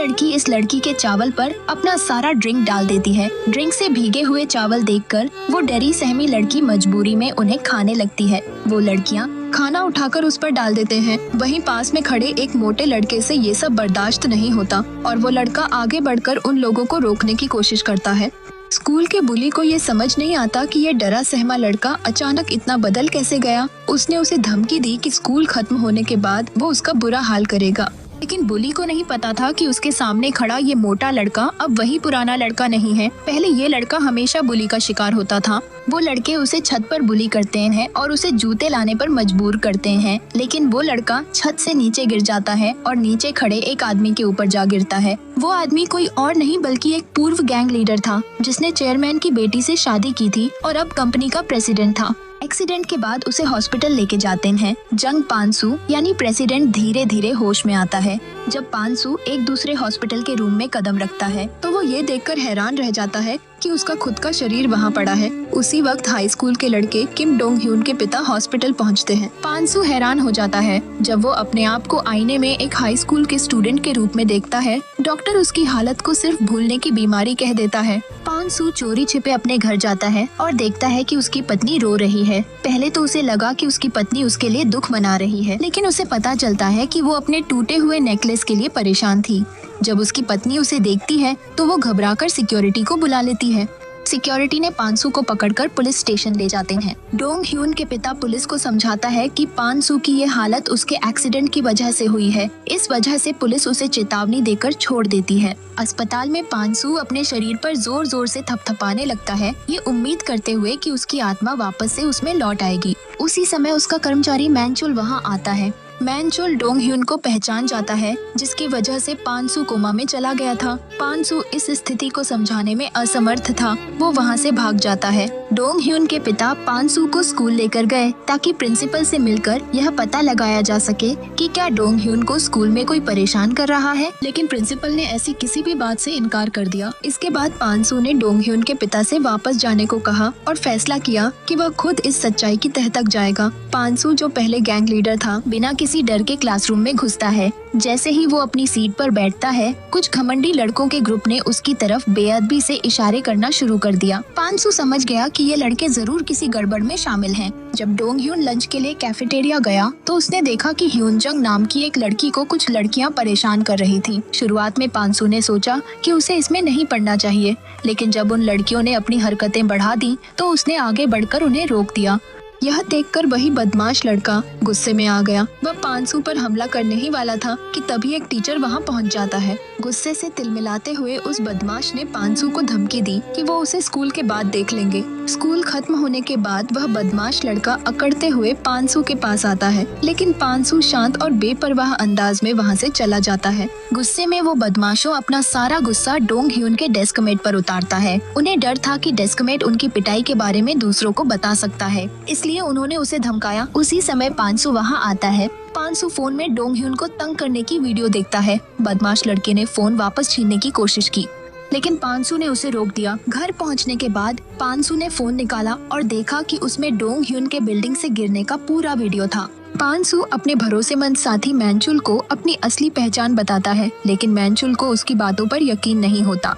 लड़की इस लड़की के चावल पर अपना सारा ड्रिंक डाल देती है। ड्रिंक से भीगे हुए चावल देखकर वो डरी सहमी लड़की मजबूरी में उन्हें खाने लगती है। वो लड़कियाँ खाना उठाकर उस पर डाल देते हैं। वहीं पास में खड़े एक मोटे लड़के से ये सब बर्दाश्त नहीं होता और वो लड़का आगे बढ़कर उन लोगों को रोकने की कोशिश करता है। स्कूल के बुली को ये समझ नहीं आता कि ये डरा सहमा लड़का अचानक इतना बदल कैसे गया। उसने उसे धमकी दी कि स्कूल खत्म होने के बाद वो उसका बुरा हाल करेगा। लेकिन बुली को नहीं पता था कि उसके सामने खड़ा ये मोटा लड़का अब वही पुराना लड़का नहीं है। पहले ये लड़का हमेशा बुली का शिकार होता था। वो लड़के उसे छत पर बुली करते हैं और उसे जूते लाने पर मजबूर करते हैं, लेकिन वो लड़का छत से नीचे गिर जाता है और नीचे खड़े एक आदमी के ऊपर जा गिरता है। वो आदमी कोई और नहीं बल्कि एक पूर्व गैंग लीडर था जिसने चेयरमैन की बेटी से शादी की थी और अब कंपनी का प्रेसिडेंट था। एक्सीडेंट के बाद उसे हॉस्पिटल लेके जाते हैं। जंग पानसू यानी प्रेसिडेंट धीरे धीरे होश में आता है। जब पानसू एक दूसरे हॉस्पिटल के रूम में कदम रखता है तो वो ये देखकर हैरान रह जाता है कि उसका खुद का शरीर वहाँ पड़ा है। उसी वक्त हाई स्कूल के लड़के किम डोंग ह्यून के पिता हॉस्पिटल पहुँचते हैं। पानसू हैरान हो जाता है जब वो अपने आप को आईने में एक हाई स्कूल के स्टूडेंट के रूप में देखता है। डॉक्टर उसकी हालत को सिर्फ भूलने की बीमारी कह देता है। पानसू चोरी छिपे अपने घर जाता है और देखता है कि उसकी पत्नी रो रही है। पहले तो उसे लगा कि उसकी पत्नी उसके लिए दुख मना रही है, लेकिन उसे पता चलता है कि वो अपने टूटे हुए नेकलेस के लिए परेशान थी। जब उसकी पत्नी उसे देखती है तो वो घबराकर सिक्योरिटी को बुला लेती है। सिक्योरिटी ने पानसू को पकड़कर पुलिस स्टेशन ले जाते हैं। डोंग ह्यून के पिता पुलिस को समझाता है कि पानसू की ये हालत उसके एक्सीडेंट की वजह से हुई है। इस वजह से पुलिस उसे चेतावनी देकर छोड़ देती है। अस्पताल में पानसू अपने शरीर पर जोर जोर से थपथपाने लगता है, ये उम्मीद करते हुए कि उसकी आत्मा वापस से उसमें लौट आएगी। उसी समय उसका कर्मचारी मैनचुल वहाँ आता है। मैनचुल डोंग ह्यून को पहचान जाता है, जिसकी वजह से पानसू कोमा में चला गया था। पानसू इस स्थिति को समझाने में असमर्थ था। वो वहाँ से भाग जाता है। डोंग ह्यून के पिता पानसू को स्कूल लेकर गए ताकि प्रिंसिपल से मिलकर यह पता लगाया जा सके कि क्या डोंग ह्यून को स्कूल में कोई परेशान कर रहा है, लेकिन प्रिंसिपल ने ऐसी किसी भी बात से इनकार कर दिया। इसके बाद पानसू ने डोंग ह्यून के पिता से वापस जाने को कहा और फैसला किया कि वह खुद इस सच्चाई की तह तक जाएगा। पानसू जो पहले गैंग लीडर था, बिना किसी डर के क्लासरूम में घुसता है। जैसे ही वो अपनी सीट पर बैठता है, कुछ घमंडी लड़कों के ग्रुप ने उसकी तरफ बेअदबी से इशारे करना शुरू कर दिया। पानसू समझ गया कि ये लड़के जरूर किसी गड़बड़ में शामिल हैं। जब डोंग ह्यून लंच के लिए कैफेटेरिया गया तो उसने देखा कि ह्यूनजंग नाम की एक लड़की को कुछ लड़कियां परेशान कर रही थी। शुरुआत में पानसू ने सोचा कि उसे इसमें नहीं पड़ना चाहिए, लेकिन जब उन लड़कियों ने अपनी हरकतें बढ़ा दी तो उसने आगे बढ़कर उन्हें रोक दिया। यह देखकर वही बदमाश लड़का गुस्से में आ गया। वह पानसू पर हमला करने ही वाला था कि तभी एक टीचर वहां पहुंच जाता है। गुस्से से तिलमिलाते हुए उस बदमाश ने पानसू को धमकी दी कि वो उसे स्कूल के बाद देख लेंगे। स्कूल खत्म होने के बाद वह बदमाश लड़का अकड़ते हुए पानसू के पास आता है, लेकिन पानसू शांत और बेपरवाह अंदाज में वहाँ से चला जाता है। गुस्से में वो बदमाशों अपना सारा गुस्सा डोंग ह्यून के डेस्कमेट पर उतारता है। उन्हें डर था कि डेस्कमेट उनकी पिटाई के बारे में दूसरों को बता सकता है, इसलिए उन्होंने उसे धमकाया। उसी समय पानसू वहाँ आता है। पानसू फोन में डोंग ह्यून को तंग करने की वीडियो देखता है। बदमाश लड़के ने फोन वापस छीनने की कोशिश की, लेकिन पानसू ने उसे रोक दिया। घर पहुंचने के बाद पानसू ने फोन निकाला और देखा कि उसमें डोंग ह्यून के बिल्डिंग से गिरने का पूरा वीडियो था। पानसू अपने भरोसेमंद साथी मैनचुल को अपनी असली पहचान बताता है, लेकिन मैनचुल को उसकी बातों पर यकीन नहीं होता।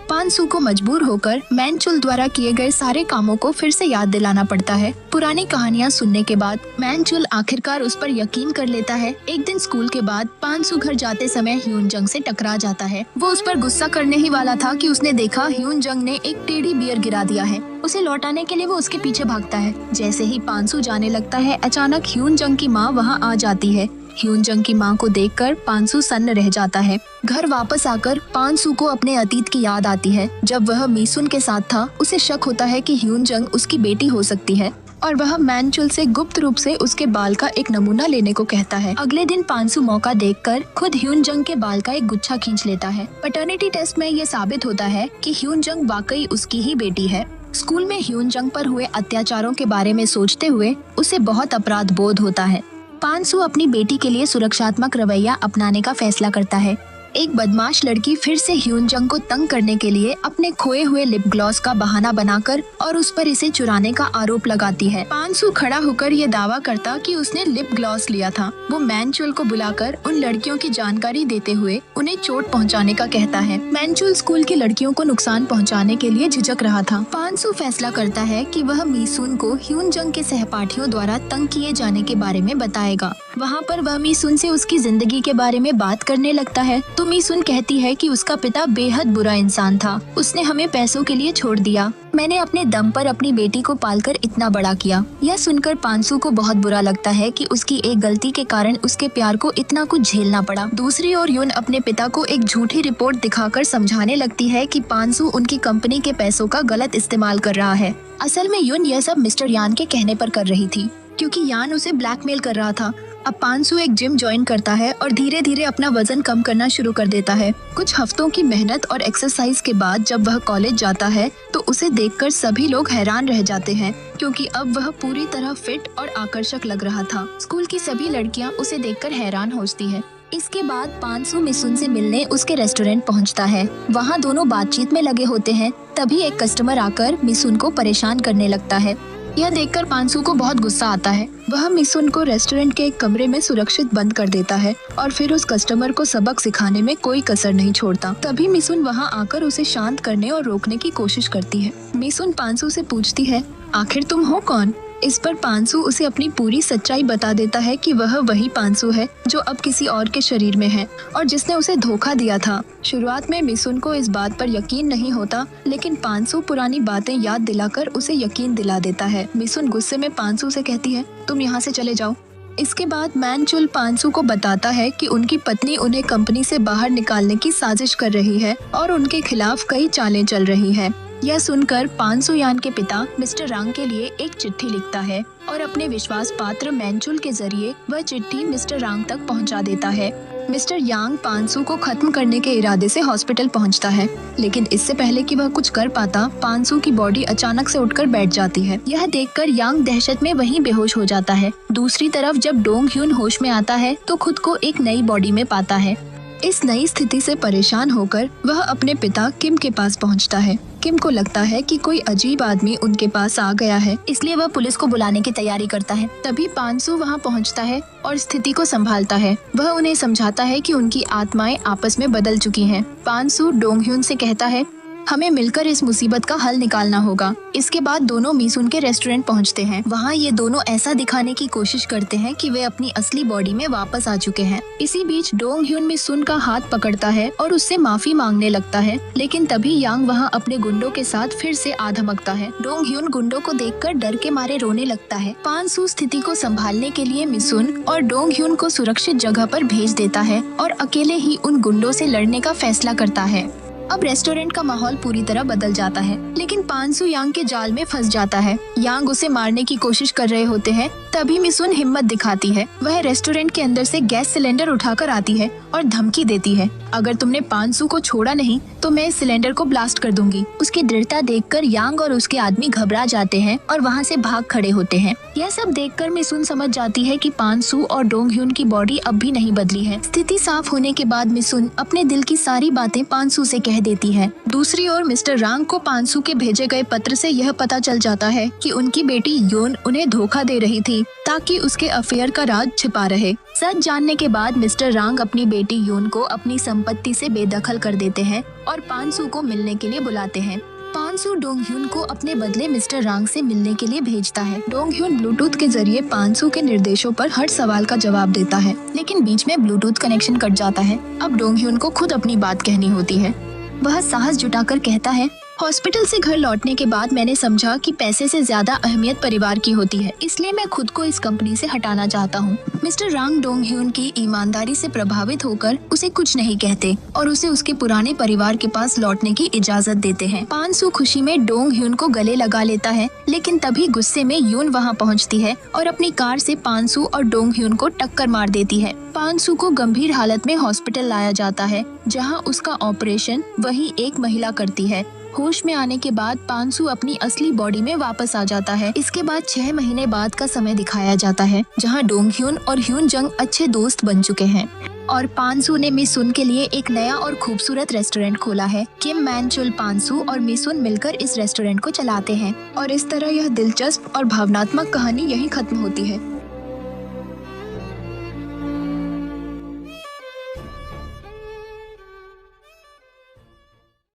पानसू को मजबूर होकर मैनचुल द्वारा किए गए सारे कामों को फिर से याद दिलाना पड़ता है। पुरानी कहानियाँ सुनने के बाद मैनचुल आखिरकार उस पर यकीन कर लेता है। एक दिन स्कूल के बाद पानसू घर जाते समय ह्यूनजंग से टकरा जाता है। वो उस पर गुस्सा करने ही वाला था कि उसने देखा ह्यूनजंग ने एक टेडी बियर गिरा दिया है। उसे लौटाने के लिए वो उसके पीछे भागता है। जैसे ही पानसू जाने लगता है, अचानक ह्यूनजंग की माँ वहाँ आ जाती है। ह्यूनजंग की माँ को देखकर पानसू सन्न रह जाता है। घर वापस आकर पानसू को अपने अतीत की याद आती है। जब वह मीसुन के साथ था, उसे शक होता है कि ह्यूनजंग उसकी बेटी हो सकती है और वह मैनचुल से गुप्त रूप से उसके बाल का एक नमूना लेने को कहता है। अगले दिन पानसू मौका देखकर खुद ह्यूनजंग के बाल का एक गुच्छा खींच लेता है। पैटर्निटी टेस्ट में ये साबित होता है कि ह्यूनजंग वाकई उसकी ही बेटी है। स्कूल में ह्यूनजंग पर हुए अत्याचारों के बारे में सोचते हुए उसे बहुत अपराध बोध होता है। पानसू अपनी बेटी के लिए सुरक्षात्मक रवैया अपनाने का फैसला करता है। एक बदमाश लड़की फिर से ह्यून जंग को तंग करने के लिए अपने खोए हुए लिप ग्लॉस का बहाना बनाकर और उस पर इसे चुराने का आरोप लगाती है। पांसू खड़ा होकर ये दावा करता कि उसने लिप ग्लॉस लिया था। वो मैनचुल को बुलाकर उन लड़कियों की जानकारी देते हुए उन्हें चोट पहुंचाने का कहता है। मैनचुल स्कूल की लड़कियों को नुकसान पहुंचाने के लिए झिझक रहा था। पांसू फैसला करता है कि वह मीसुन को ह्यून जंग के सहपाठियों द्वारा तंग किए जाने के बारे में बताएगा। वहाँ पर वह मीसुन से उसकी जिंदगी के बारे में बात करने लगता है तो मीसुन कहती है कि उसका पिता बेहद बुरा इंसान था, उसने हमें पैसों के लिए छोड़ दिया। मैंने अपने दम पर अपनी बेटी को पालकर इतना बड़ा किया। यह सुनकर पांसू को बहुत बुरा लगता है कि उसकी एक गलती के कारण उसके प्यार को इतना कुछ झेलना पड़ा। दूसरी ओर यून अपने पिता को एक झूठी रिपोर्ट दिखाकर समझाने लगती है कि पांसू उनकी कंपनी के पैसों का गलत इस्तेमाल कर रहा है। असल में यून यह सब मिस्टर यान के कहने पर कर रही थी, क्योंकि यान उसे ब्लैकमेल कर रहा था। अब पांसू एक जिम ज्वाइन करता है और धीरे धीरे अपना वजन कम करना शुरू कर देता है। कुछ हफ्तों की मेहनत और एक्सरसाइज के बाद जब वह कॉलेज जाता है तो उसे देखकर सभी लोग हैरान रह जाते हैं, क्योंकि अब वह पूरी तरह फिट और आकर्षक लग रहा था। स्कूल की सभी लड़कियां उसे देखकर हैरान होती हैं। इसके बाद पांसू मिसुन से मिलने उसके रेस्टोरेंट पहुंचता है। वहां दोनों बातचीत में लगे होते हैं। तभी एक कस्टमर आकर मिसुन को परेशान करने लगता है। यह देखकर पांसू को बहुत गुस्सा आता है। वह मिसुन को रेस्टोरेंट के एक कमरे में सुरक्षित बंद कर देता है और फिर उस कस्टमर को सबक सिखाने में कोई कसर नहीं छोड़ता। तभी मिसुन वहां आकर उसे शांत करने और रोकने की कोशिश करती है। मिसुन पांसू से पूछती है, आखिर तुम हो कौन? इस पर पांसू उसे अपनी पूरी सच्चाई बता देता है कि वह वही पांसू है जो अब किसी और के शरीर में है और जिसने उसे धोखा दिया था। शुरुआत में मिसुन को इस बात पर यकीन नहीं होता, लेकिन पांसू पुरानी बातें याद दिलाकर उसे यकीन दिला देता है। मिसुन गुस्से में पांसू से कहती है, तुम यहाँ से चले जाओ। इसके बाद मैनचुल पांसू को बताता है कि उनकी पत्नी उन्हें कंपनी से बाहर निकालने की साजिश कर रही है और उनके खिलाफ कई चालें चल रही हैं। यह सुनकर पांसू यान के पिता मिस्टर रांग के लिए एक चिट्ठी लिखता है और अपने विश्वास पात्र मैनचुल के जरिए वह चिट्ठी मिस्टर रांग तक पहुंचा देता है। मिस्टर यांग पांसू को खत्म करने के इरादे से हॉस्पिटल पहुंचता है, लेकिन इससे पहले कि वह कुछ कर पाता, पांसू की बॉडी अचानक से उठकर बैठ जाती है। यह देखकर यांग दहशत में वहीं बेहोश हो जाता है। दूसरी तरफ जब डोंग ह्यून होश में आता है तो खुद को एक नई बॉडी में पाता है। इस नई स्थिति से परेशान होकर वह अपने पिता किम के पास पहुंचता है। किम को लगता है कि कोई अजीब आदमी उनके पास आ गया है, इसलिए वह पुलिस को बुलाने की तैयारी करता है। तभी पांसू वहां पहुंचता है और स्थिति को संभालता है। वह उन्हें समझाता है कि उनकी आत्माएं आपस में बदल चुकी हैं। पांसू डोंगह्यून से कहता है, हमें मिलकर इस मुसीबत का हल निकालना होगा। इसके बाद दोनों मिसुन के रेस्टोरेंट पहुंचते हैं। वहां ये दोनों ऐसा दिखाने की कोशिश करते हैं कि वे अपनी असली बॉडी में वापस आ चुके हैं। इसी बीच डोंगह्यून मिसुन का हाथ पकड़ता है और उससे माफी मांगने लगता है, लेकिन तभी यांग वहां अपने गुंडों के साथ फिर से आ धमकता है। डोंगह्यून गुंडों को देखकर डर के मारे रोने लगता है। पांसू स्थिति को संभालने के लिए मिसुन और डोंगह्यून को सुरक्षित जगह पर भेज देता है और अकेले ही उन गुंडों से लड़ने का फैसला करता है। अब रेस्टोरेंट का माहौल पूरी तरह बदल जाता है, लेकिन पांसू यांग के जाल में फंस जाता है। यांग उसे मारने की कोशिश कर रहे होते हैं, तभी मिसुन हिम्मत दिखाती है। वह रेस्टोरेंट के अंदर से गैस सिलेंडर उठाकर आती है और धमकी देती है, अगर तुमने पांसू को छोड़ा नहीं तो मैं इस सिलेंडर को ब्लास्ट कर दूंगी। उसकी दृढ़ता देखकर यांग और उसके आदमी घबरा जाते हैं और वहाँ से भाग खड़े होते हैं। यह सब देखकर मिसुन समझ जाती है कि पांसू और डोंगह्यून की बॉडी अब भी नहीं बदली है। स्थिति साफ होने के बाद मिसुन अपने दिल की सारी बातें पांसू से कह देती है। दूसरी ओर मिस्टर रांग को पांसू के भेजे गए पत्र से यह पता चल जाता है कि उनकी बेटी योन उन्हें धोखा दे रही थी ताकि उसके अफेयर का राज छिपा रहे। सच जानने के बाद मिस्टर रांग अपनी बेटी योन को अपनी संपत्ति से बेदखल कर देते हैं और पांसू को मिलने के लिए बुलाते हैं। पांसू डोंगह्यून को अपने बदले मिस्टर रांग से मिलने के लिए भेजता है। डोंगह्यून ब्लूटूथ के जरिए पांसू के निर्देशों पर हर सवाल का जवाब देता है, लेकिन बीच में ब्लूटूथ कनेक्शन कट जाता है। अब डोंगह्यून को खुद अपनी बात कहनी होती है। वह साहस जुटाकर कहता है, हॉस्पिटल से घर लौटने के बाद मैंने समझा कि पैसे से ज्यादा अहमियत परिवार की होती है, इसलिए मैं खुद को इस कंपनी से हटाना चाहता हूँ। मिस्टर रांग डोंगह्यून की ईमानदारी से प्रभावित होकर उसे कुछ नहीं कहते और उसे उसके पुराने परिवार के पास लौटने की इजाजत देते हैं। पांसू खुशी में डोंगह्यून को गले लगा लेता है, लेकिन तभी गुस्से में यून वहाँ पहुँचती है और अपनी कार से पांसू और डोंगह्यून को टक्कर मार देती है। पांसू को गंभीर हालत में हॉस्पिटल लाया जाता है, जहाँ उसका ऑपरेशन वही एक महिला करती है। होश में आने के बाद पांसू अपनी असली बॉडी में वापस आ जाता है। इसके बाद 6 महीने बाद का समय दिखाया जाता है, जहां डोंगह्यून और ह्यून जंग अच्छे दोस्त बन चुके हैं। और पानसू ने मिसुन के लिए एक नया और खूबसूरत रेस्टोरेंट खोला है। किम मैन चुल पानसू और मिसुन मिलकर इस रेस्टोरेंट को चलाते हैं और इस तरह यह दिलचस्प और भावनात्मक कहानी यहीं खत्म होती है।